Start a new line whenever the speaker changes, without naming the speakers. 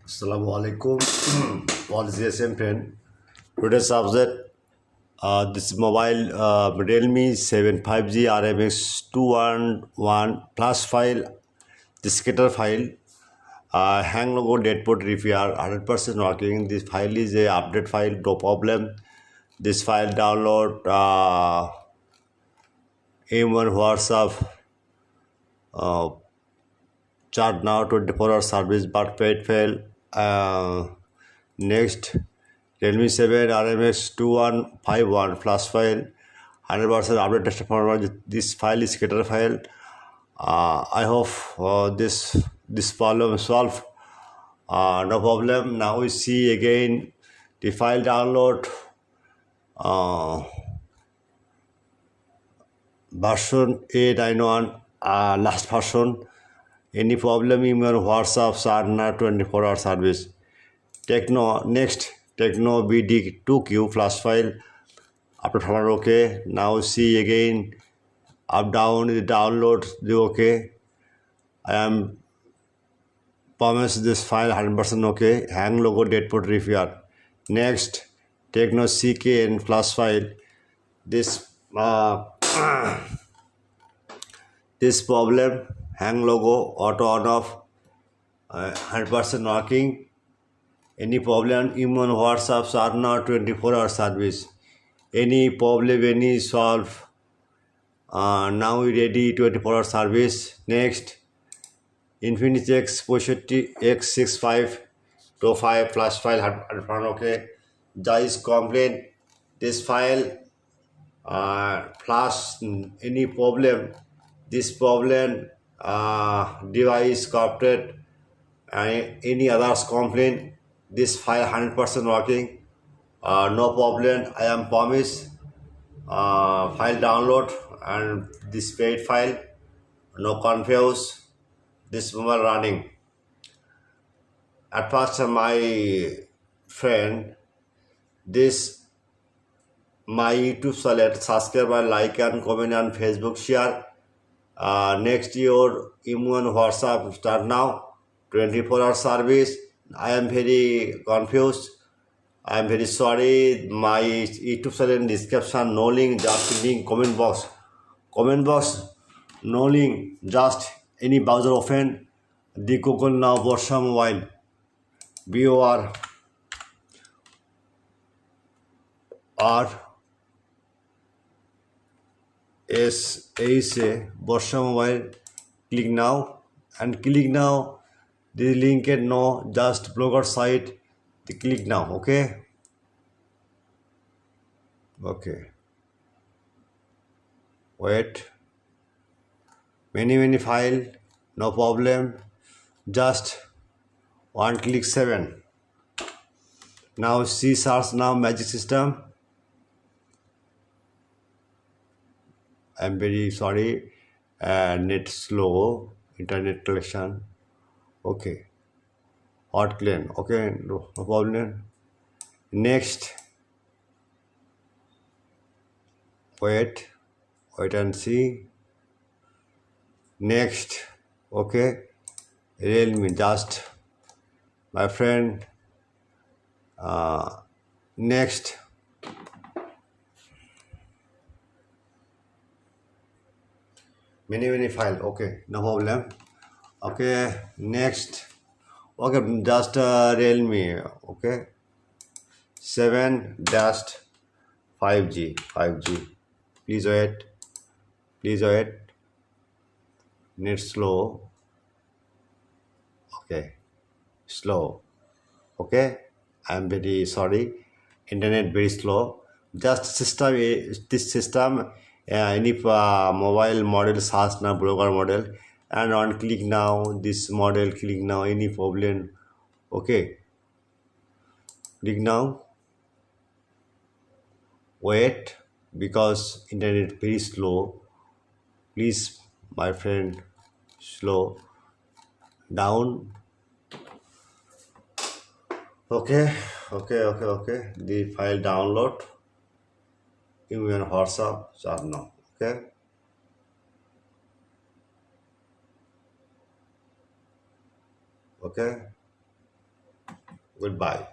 Assalamu alaikum. All is the same friend. Today's subject, this mobile Realme 75G RMX 211 plus file, the scatter file, hang logo dead port repair, 100% working. This file is a update file, no problem. This file download M1 WhatsApp, chat now 24-hour service but paid fail. Next, Realme 7 RMX 2151 plus file, 100% update test format. This file is scatter file. I hope this problem solved. No problem. Now we see again the file download. Version 891, last version. Any problem in your WhatsApp, Sarna 24-hour service. Techno, next, Techno BD2Q flash file. After format okay. Now see again, up down the download, the okay. I am promised this file 100% okay. Hang logo dead port repair. Next, Techno CKN flash file. This this problem, hang logo, auto on off, 100% working. Any problem, even WhatsApp are not 24-hour service. Any problem, any solve. Now we ready 24-hour service. Next, Infinix X6525 flash file okay. Guys complain this file flash any problem. This problem device corrupted. Any others complain. This file 100% working. No problem. I am promise. File download and this paid file. No confuse. This mobile running. At first, my friend, this my YouTube channel, subscribe, like and comment and Facebook share. Next your immune WhatsApp start now. 24-hour service. I am very confused. I am very sorry. My YouTube channel description, no link, just link, comment box. Comment box, no link, just any browser open. The Google now Borsha mobile. BOR RSA Borsha mobile. Click now and click now. The link no, just blogger site. The click now, okay? Okay. Wait. Many file, no problem. Just one click 7. Now see search now magic system. I'm very sorry. Net slow, internet connection. Okay. Hot clean. Okay, no problem. Next. Wait and see. Next. Okay. Realme, just my friend. Next. Many file. Okay, no problem. Okay, next. Okay, just Realme. Okay, 7-5G. Please wait. Net slow. Okay, slow. Okay, I am very sorry. Internet very slow. Just system. This system. Any mobile model search now broker model and on click now this model click now any problem. Okay, click now. Wait because internet very slow. Please, my friend, slow down. Okay. The file download. Even WhatsApp start now. Okay. Goodbye.